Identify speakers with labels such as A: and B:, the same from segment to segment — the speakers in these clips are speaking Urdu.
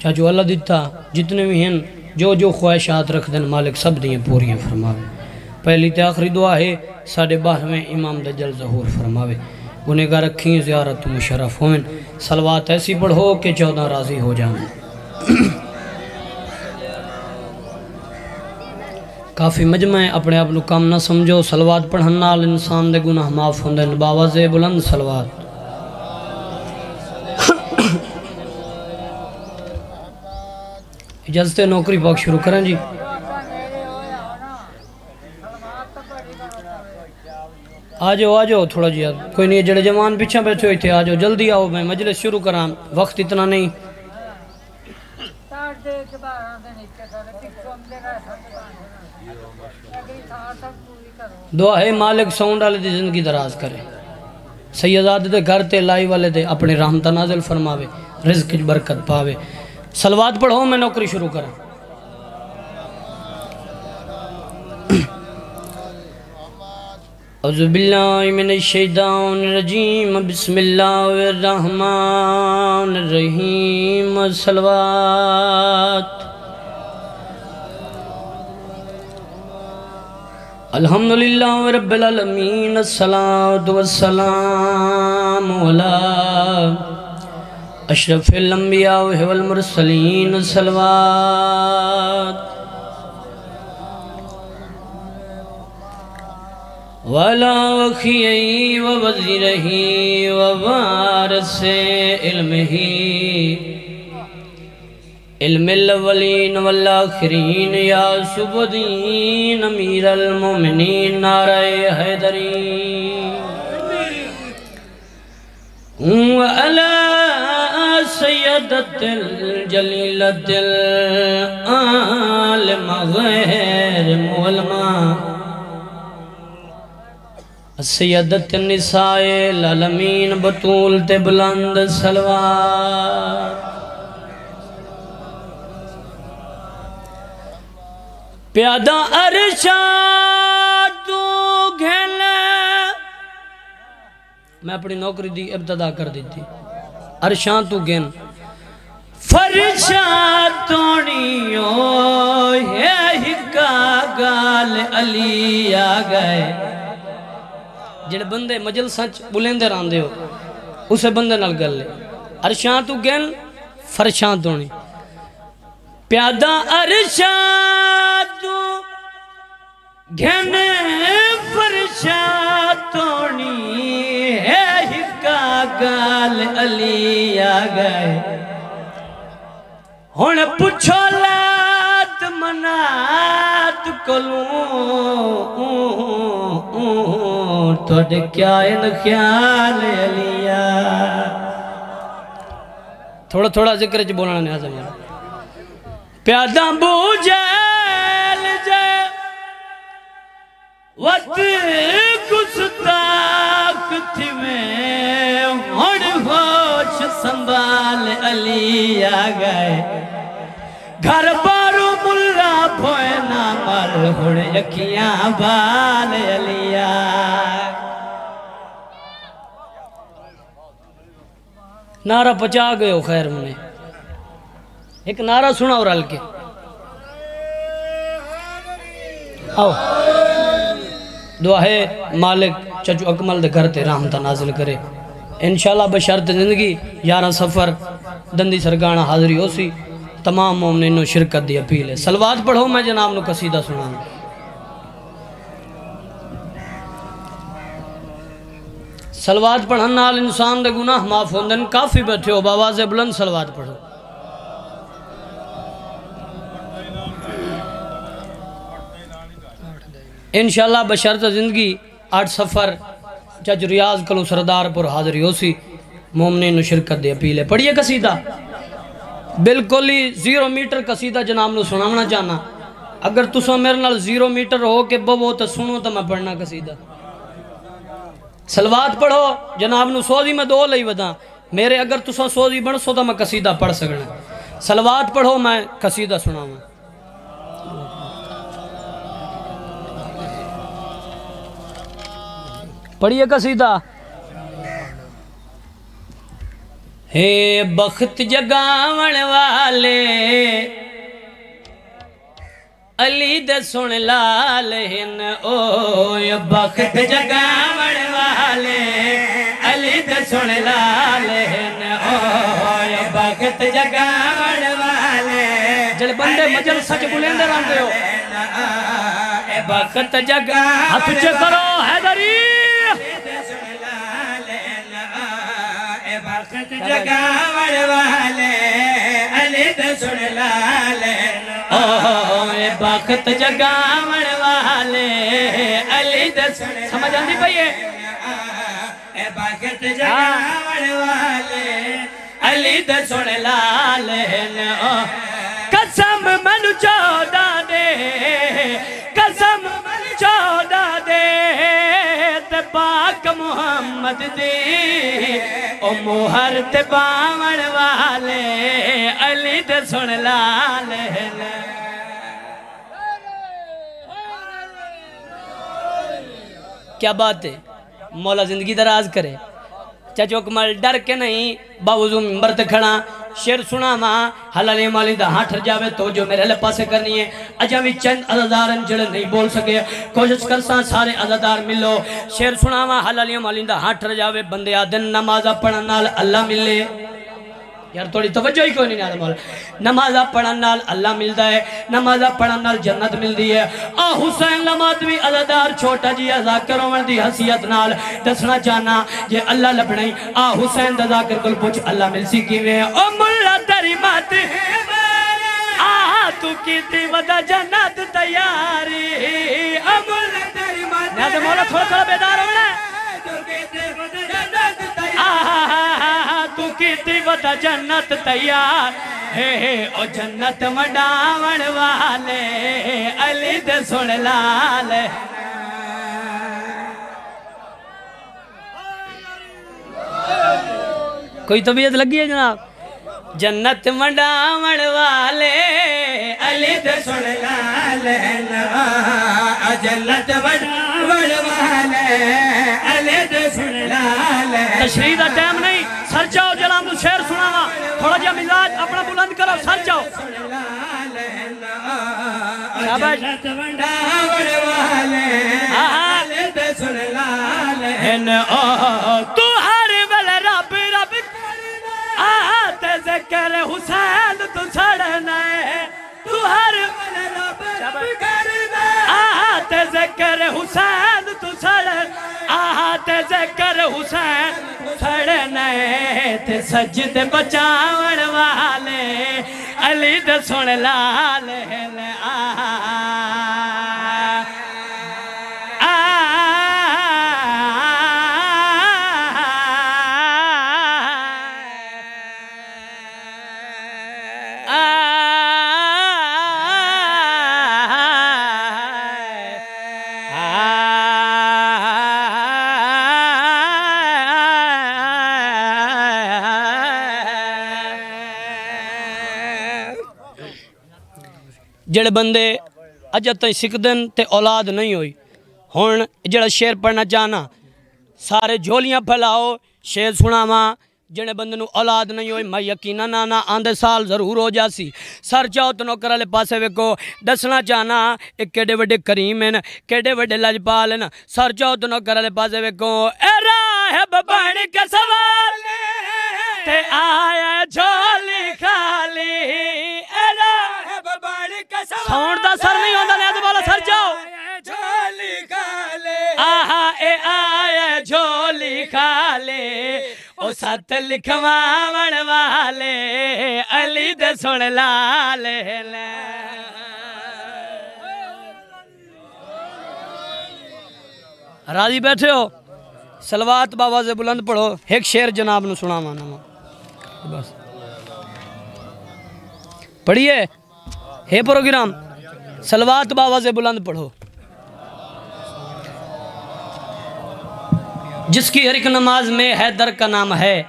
A: چاچو اللہ دیتا جتنے بھی ہیں جو خواہشات رکھ دیں مالک سب دیں پوریاں فرماوے. پہلی تے آخری دعا ہے 12:30 امام دجل ظہور فرماوے. گنہگار رکھیں زیارت مشرف ہوئیں. صلوات ایسی پڑھو کہ 14 راضی ہو جائیں. کافی مجمع ہے اپنے آپ کام نہ سمجھو. صلوات پڑھن نال انسان دے گناہ معاف ہوندے. باواز بلند صلوات. اجازت نوکری پاک شروع کریں جی. آجو تھوڑا جی کوئی نہیں جڑے جوان پیچھے بیٹھے ہوئے تھے آجو جلدی آؤ میں مجلس شروع کرام وقت اتنا نہیں. دعا ہے مالک ساؤنڈ والے دی زندگی دراز کرے. سیدات دے گھر تے لائی والے دے اپنے رحمت نازل فرماوے. رزق برکت پاوے. صلوات پڑھو میں نوکری شروع کریں. اعوذ باللہ من الشیطان الرجیم بسم اللہ الرحمن الرحیم. صلوات. الحمدللہ رب العالمین. الصلاة والسلام علی اشرف الانبیاء والمرسلین. صلوات. وَعَلَىٰ وَخِيَّهِ وَوَزِيرِهِ وَوَارِثِ عِلْمِهِ علم الاولین والآخرین یا شبدین امیر المومنین نعرہ حیدری. وَعَلَىٰ سیدت الجلیلت العالم غیر مولما سیدت النساء العالمین بطول تے بلند. صلوات. پیادہ ارشاد تو گھن میں اپنی نوکری دی ابتدا کر دیتی. ارشاد تو گھن فرشاد توڑیو ہے ہکا گال علی آگئے. جڑے بندے مجل سچ بلندے راندے ہو اسے بندے نال گل لے. ارشاں تو گن فرشاں تو نہیں. پیادہ ارشاں تو گن فرشاں تو نہیں ہے ہکا گال علی آگئے. ہون پچھو لات منات کلوں توڑے کیا ان خیال علیہ. تھوڑا تھوڑا ذکر چ بولنا نہیں آزم. پیادہ بو جیل جے وقت گستاخ تھی میں ہون ہوش سنبھال علی آگئے. گھر بارو ملا بھوئنا مر ہوڑ یکیاں بال علی آگئے. نعرہ پچا گئے ہو خیر منے ایک نعرہ سنا اور رل کے آؤ. دعا ہے مالک چچو اکمل دے گھر تے رحمت نازل کرے. انشاءاللہ بشرط زندگی 11 سفر دندی سرگانہ حاضری ہو سی. تمام مومنینوں شرکت دی اپیل ہے. صلوات پڑھو میں جناب نو قصیدہ سنانا. صلوات پڑھن نال انسان دے گناہ معاف ہوندن. کافی بیٹھے ہو باواز بلند صلوات پڑھو. انشاءاللہ بشرط زندگی 8 سفر جج ریاض کلو سردار پر حاضری ہو سی. مومنین شرکت دے اپیل ہے. پڑھئے قصیدہ بالکل ہی 0 میٹر قصیدہ جناب نو سناونا چاہنا. اگر تسا میرے نال 0 میٹر ہو کے بو تو سنو تو میں پڑھنا قصیدہ. صلوات پڑھو جناب نو سوزی میں 2 لئی ودا. میرے اگر تسا سوزی بن سو تو میں قصیدہ پڑھ سکنا. صلوات پڑھو میں قصیدہ سناواں. پڑھئے قصیدہ. ہے بخت جگاون والے علی دے سن لال ہن او بخت جگاون والے علی دے سن لال ہن او بخت جگاون والے جڑے بندے مجل سچ بلندے رہندے ہو اے بخت جگا ہاتھ چ کرو حیدری بخت جگاون والے علی دے سن لال اے بخت جگاون والے علی دے سمجھ آندی پئی ہے اے بخت جگاون والے علی دے سن لال قسم من چودا دے قسم من چودا دے تے پاک محمد دی او موہر تے باون والے علی دے سن لال کیا بات ہے مولا زندگی دراز کرے چاچو کمال ڈر کے نہیں باوضو ممبر تے کھڑا شیر سنا ماں حلالی مالی دا ہاں ٹھر جاوے تو جو میرے لے پاسے کرنی ہے اجاوی چند عزدارن جڑے نہیں بول سکے کوشش کرساں سارے عزدار ملو شیر سنا ماں حلالی مالی دا ہاں ٹھر جاوے بندے آدن نمازہ پڑھن نال اللہ ملے یار تھوڑی توجہ ہی کوئی نہیں آدھا مولا نمازہ پڑھن نال اللہ ملدا ہے نمازہ پڑھن نال جنت ملدی ہے حسین لمادوی عزدار چھوٹا جی ذاکر عمر دی حسیت نال دسنا چاہنا یہ اللہ لبنائی حسین دا ذاکر کل پوچھ اللہ مل سی کی میں ملا تری بات تو کیتی ودا جنت تیاری ملا تری بات نیازے مولا تھوڑا تھوڑا بیدار ہونا ہے تو کیتی ودا جنت تیاری تو کیتی ودا جنت تیار او جنت مڈاون والے علی دے سن لال کوئی طبیعت لگی ہے جناب جنت مڈاون والے علی دے سن لال جنت مڈاون والے علی دے سن لال تشریح دا ٹائم نہیں سر جاؤ جلام تو شیر سنانا تھوڑا جا مزاج اپنا بلند کرو سر جاؤ جنت مڈاون والے علی دے سن لال تو ہر بل رب رب تے ذکر حسین تو چھڑنا ہے تو ہر بل رب رب کرنا تے ذکر حسین تو چھڑنا تے ذکر حسین چھڑنا ہے تے سجد بچاون والے علی دے سن لال جڑے بندے اجا تائیں سکدن تے اولاد نہیں ہوئی ہون جڑا شیر پڑھنا چاہنا سارے جھولیاں پھیلاؤ شیر سنا ماں جڑے بندے نو اولاد نہیں ہوئی میں یقیناً نانا آندھے سال ضرور ہو جاسی سر جاؤ تو نوکر علی پاسے ویکو دسنا چاہنا ایک کیڑے وڈے کریم ہیں کیڑے وڈے لجپال ہیں سر جاؤ تو نوکر علی پاسے ویکو اے راہب بن کے سوال تے آیا جھولی خالی اے راہب بن کے سوال ساؤنڈ دا سر نہیں ہوندہ نیازے والا سر جاؤ جھولی خالی آہا اے آیا جھولی خالی او ساتھ لکھواون والے علی دے سن لال راضی بیٹھے ہو سلوات باواز بلند پڑھو ایک شیر جناب نو سنا مانا بس پڑھئے ہے پروگرام سلوات باواز بلند پڑھو جس کی ہر ایک نماز میں حیدر کا نام ہے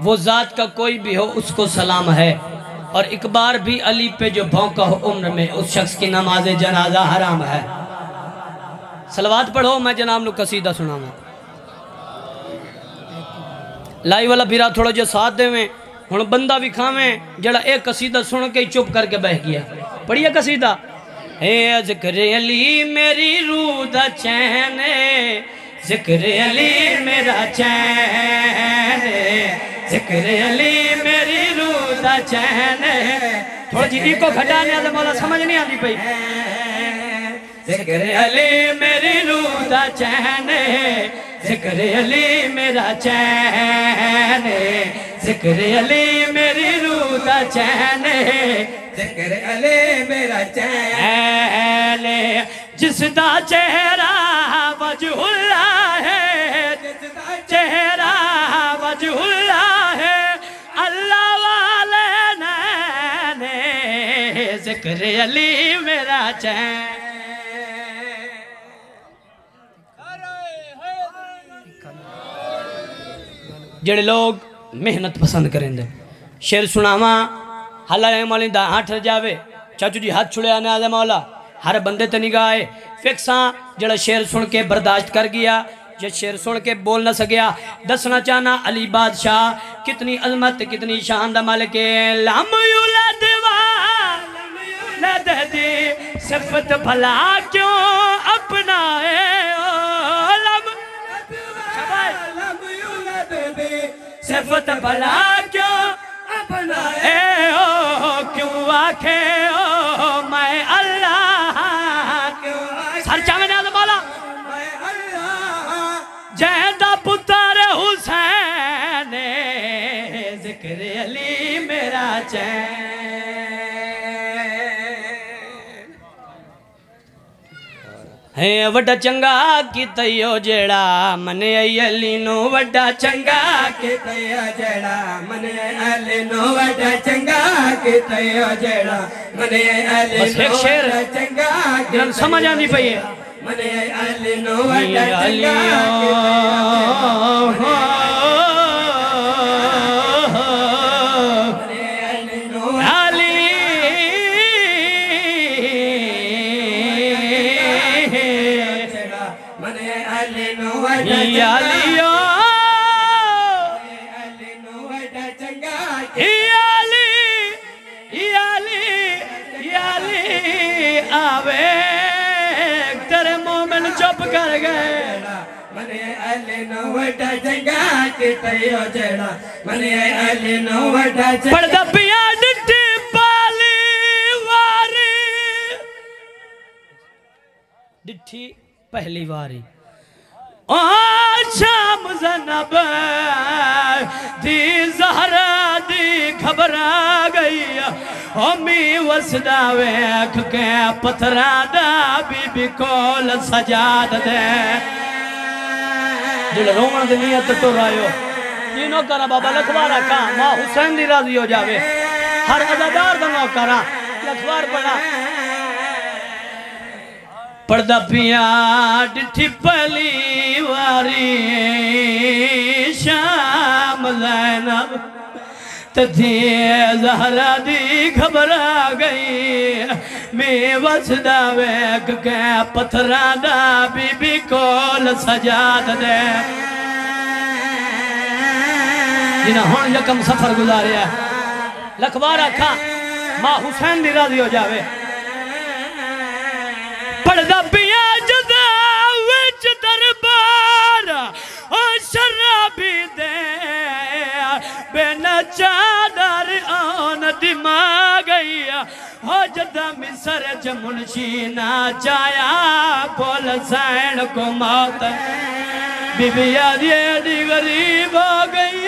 A: وہ ذات کا کوئی بھی ہو اس کو سلام ہے اور ایک بار بھی علی پہ جو بھونکا ہو عمر میں اس شخص کی نماز جنازہ حرام ہے صلوات پڑھو میں جناب نو قصیدہ سناؤں لائی والا بھیرا تھوڑا جو ساتھ دے میں ہن بندہ بھی کھاویں جڑا ایک قصیدہ سن کے چپ کر کے بہ گیا پڑھیے قصیدہ اے ذکر علی میری روح دا چین ذکر علی میرا چین ذکر علی میری روح دا چین تھوڑا جی ایکو گھٹانے آدھے مولا سمجھ نہیں آدھی پئی ذکر علی میری روح دا چین ذکر علی میرا چین ذکر علی میری روح دا چین
B: ذکر علی میرا چین
A: جس دا چہرہ وجہ اللہ ہے چہرہ وجہ اللہ ہے اللہ والے نینے ذکر علی میرا چین جڑے لوگ محنت پسند کریں دے شیر سناواں حالہ مولی دا ہاتھ جاوے چاچو جی ہاتھ چھڑے آنے آدھے مولا ہر بندے تے نگاہے فکساں جڑا شیر سن کے برداشت کر گیا یہ شیر سن کے بول نہ سکیا دسنا چاہنا علی بادشاہ کتنی عظمت کتنی شان دا مالک لم یولد والد دی صفت بھلا کیوں اپنائے صفت بھلا کیوں اپنائے کیوں آکھے میں اللہ سر چاہمیں نے آدھا مولا جہدہ پتر حسین ذکر علی میرا چین ہے وڈا چنگا کی تیو جیڑا منے علی نو وڈا چنگا
B: کی تیو جیڑا منے علی نو وڈا چنگا کی تیو جیڑا منے علی نو وڈا چنگا
A: جنہاں سمجھ آنی پئی ہے
B: منے علی نو وڈا چنگا
A: یا علیو آوے تیرے مومن چپ کر گئے
B: منے علی نو وڈا چنگا کی تیو جیڑا منے علی نو وڈا چنگا
A: پڑھدا پیا ڈٹی پالی واری ڈٹھی پہلی واری شام زنب دی زہرہ دی گھبرا گئی امی وسدہ ویکھ کے پتھرادہ بی بی کول سجاد دے جلے رومن دی نیت تو رائیو یہ نو کرا بابا لکھوارا کہاں ماں حسین دی راضی ہو جاوے ہر عزادار دا نو کرا لکھوار پڑھا پردہ پیا ڈٹھی پہلی واری شام زینب تدھی زہرہ دی گھبرا گئی میں وسدہ ویک کے پتھرادہ بی بی کول سجاد دے جنہاں ہون یکم سفر گزاریا لکھوارا کھا ماں حسین دی راضی ہو جاوے پڑھدا پیا جدا وچ دربار شرابی دے بے نچادر آن دماغ گئی جدا مصر جمنشی نہ چایا بول سین کو موت بی بی آدھی غریب ہو گئی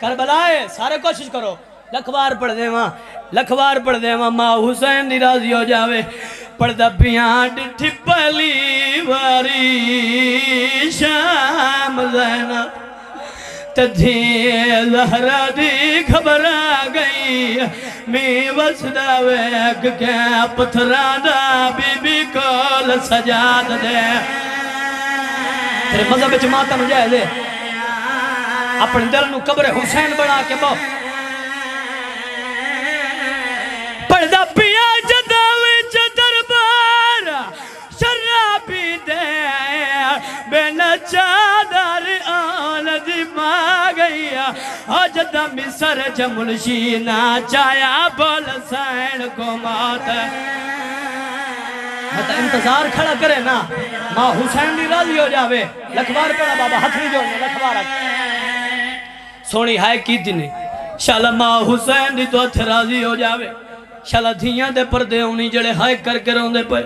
A: کربلائے سارے کوشش کرو لکھوار پڑھ دے ماں لکھوار پڑھ دے ماں حسین دی راضی ہو جاوے پڑھدا پیاں ڈٹھی پہلی واری شام زینب تدھی زہرہ دی گھبرا گئی میں وسدہ ویک کے پتھرادہ بی بی کول سجاد دے تیرے مذہب وچ ماتم جائے دے اپنے دل نو قبر حسین بنا کے بہو پڑھدا پیا جدا وچ دربار شرابی دے بے نچادہ
B: جدہ مصر جملشی نہ چایا بول سین کو موت
A: انتظار کھڑا کرے نا ماں حسین دی راضی ہو جاوے لکھوار پڑا بابا ہاتھ نہیں جوڑنے لکھوار سونی ہائے کی دینے شالا ماں حسین دی تو ہاتھ راضی ہو جاوے شالا دھیاں دے پردے ہونی جڑے ہائے کر کے رون دے پئے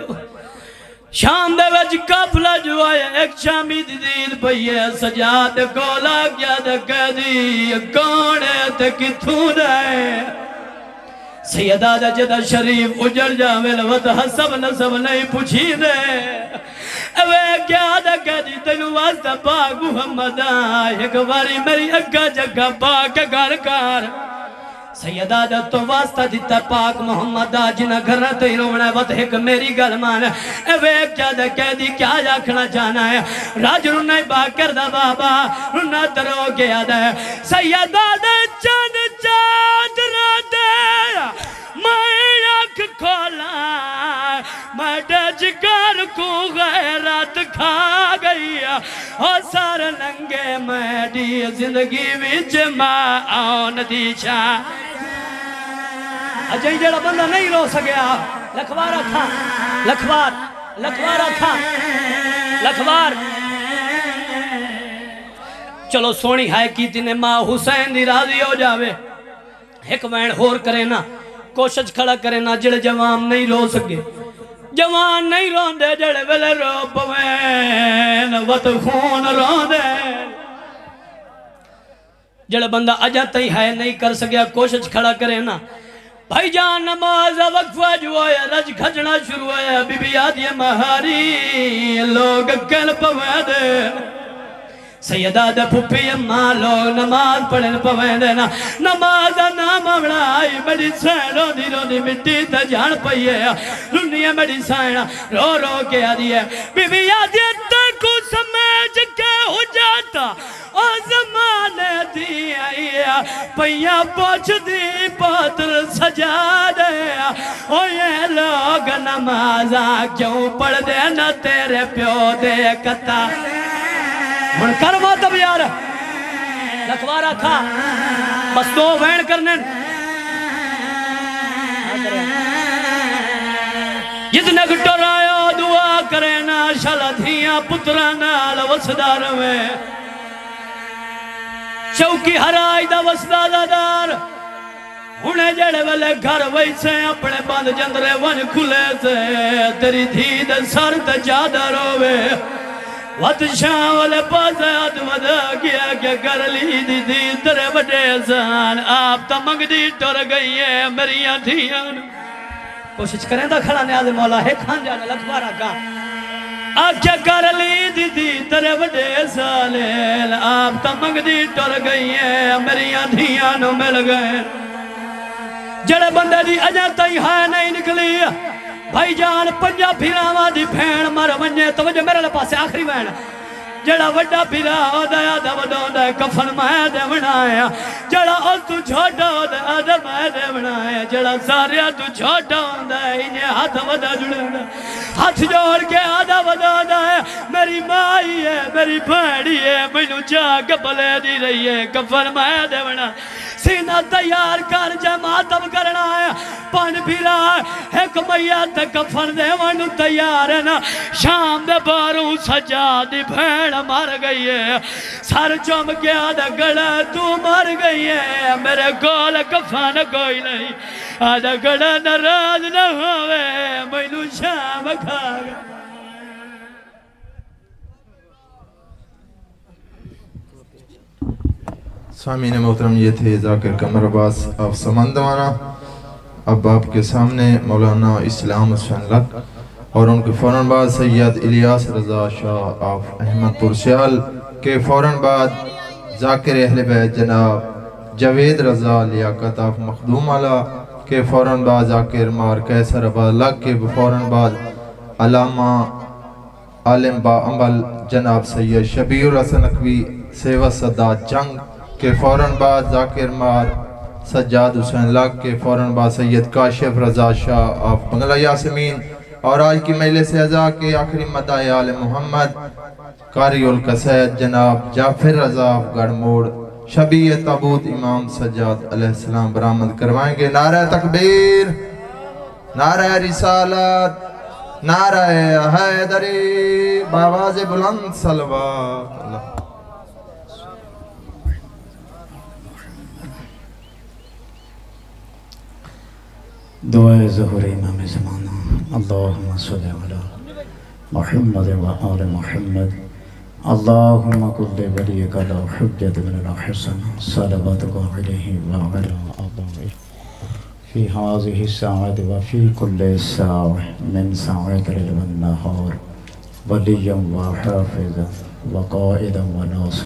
A: شام دے وچ کافلا جو آیا ایک شامی دی دید پئیے سجاد کولا کیا دے قیدی کونے تے کتھوں دے سیدہ دا جدہ شریف اجڑ جاوے لوت حسب نصب نہیں پوچھی دے اوے کیا دا کہتی تینو واسطہ پاک محمد ایک باری میری اگا جگہ پاک گھر کار سیدہ دا تو واسطہ دیتا پاک محمد جنہ گھر تے رونا ہے وقت ایک میری گل مان اوے کیا دا کہتی کیا جاکھنا جانا ہے راج رنہ باکر دا بابا رنہ ترو گیا دا سیدہ دا چند چاند را دے میں آنکھ کھولا میں ڈجگر کو غیرت کھا گئی اور سار لنگے میں دی زندگی وچ میں آن دی چاہ اجائی جڑا بندہ نہیں رو سکیا لکھوار تھا لکھوار تھا لکھوار چلو سونی ہائے کی تینے ماں حسین دی راضی ہو جاوے ایک وین ہور کرے نا کوشش کھڑا کرے نا جڑے جوان نہیں رو سکے جوان نہیں رون دے جڑے ویلے رو پوین وط خون رون دے جڑے بندہ اجا تئی ہے نہیں کر سکیا کوشش کھڑا کرے نا بھائی جان نماز وقفہ جو آیا رج کھجنا شروع آیا بی بی آدھی مہاری لوگ کل پوے دے سیدہ دے پھوپی اماں لوگ نماز پڑھن پویں دینا نماز نام آئی بڑی سینوں دی مٹی تے جان پئیے رنی ہے بڑی سینہ رو کے آدھی ہے بی بی آدھی تکو سمیج کے ہو جاتا او زمانے دی آئی پئیاں پوچھ دی پاتر سجا دے او یہ لوگ نمازاں کیوں پڑھ دینا تیرے پیو دے کتا من کروا تب یار لکھوارا تھا بس دو وین کرنے جتنے گٹو رائے دعا کرے نا شالا دھیاں پترانا لوسدار میں چوکی ہرائی دا وسدادہ دار انہیں جڑے والے گھر ویسے اپنے بند جندرے ون کھلے سے تیری دھید سر تجادہ روے وقت شاہ والے پاس آت ودا کیا کیا کر لی دی دی ترے بڑے زان آپ تا منگ دی ٹور گئی ہے میریاں دھیاں کوشش کریں دا کھڑا نیاز مولا ہے کھان جانا لکھوارا کا آپ کیا کر لی دی دی ترے بڑے زان آپ تا منگ دی ٹور گئی ہے میریاں دھیاں نو مل گئے جڑے بندے دی اجاں تائی ہائے نہیں نکلی بھائی جان پنجا پھیراواں دی بھین مر ونجے توجہ میرے لے پاسے آخری بھین جڑا وڈا پھیراواں دیا دا وڈا دا کفن میں دے بنایا جڑا اس تو چھوٹا دا ادھر میں دے بنایا جڑا ساریا تو چھوٹا دا انہیں ہاتھ وڈا جڑا ہاتھ جوڑ کے آدھا وڈا دا ہے میری مائی ہے میری بھیڑی ہے مینو جاگ بلے دی رہی ہے کفن میں دے بنا سینہ تیار کر جماعتم کرنا ہے پان پھیرا ہے ایک میت کفن دے ونو تیار ہے نا شام دے باروں سجا دی بھیڑ مر گئی ہے سر چوم کے آدھا گڑا تو مر گئی ہے میرے گول کفن کوئی نہیں آدھا گڑا ناراض نہ ہوئے مینو شام کھا گئی
C: سامعین محترم یہ تھے ذاکر قمر عباس آف سمندوانا اب آپ کے سامنے مولانا اسلام حسین لک اور ان کے فوراً بعد سید الیاس رضا شاہ آف احمد پرسیال کے فوراً بعد ذاکر اہل بیت جناب جوید رضا لیاقت آف مخدوم علا کے فوراً بعد ذاکر مار کیسر عباد لک کے فوراً بعد علامہ عالم با عمل جناب سید شبیر حسن اکوی سیوہ صداد جنگ کے فوراً بعد ذاکر مار سجاد حسین لک کے فوراً بعد سید کاشف رضا شاہ آف بنگلہ یاسمین اور آج کی مجلس اعزا کے آخری مدعی آل محمد قاری القصید جناب جعفر رضا آف گڑھ موڑ شبیہ تابوت امام سجاد علیہ السلام برآمد کروائیں گے۔ نعرہ تکبیر، نعرہ رسالت، نعرہ حیدری، بآواز بلند صلوات اللہ۔
D: دعائے ظہور امام زمانہ، اللہم صلی علی محمد و آل محمد، اللہم کل ولیک علی حجت بن الحسن صلواتک علیہ وعلی آبائہ فی هذه الساعة وفی کل ساعة من ساعات الليل والنهار ولیا وحافظا وقائدا وناصرا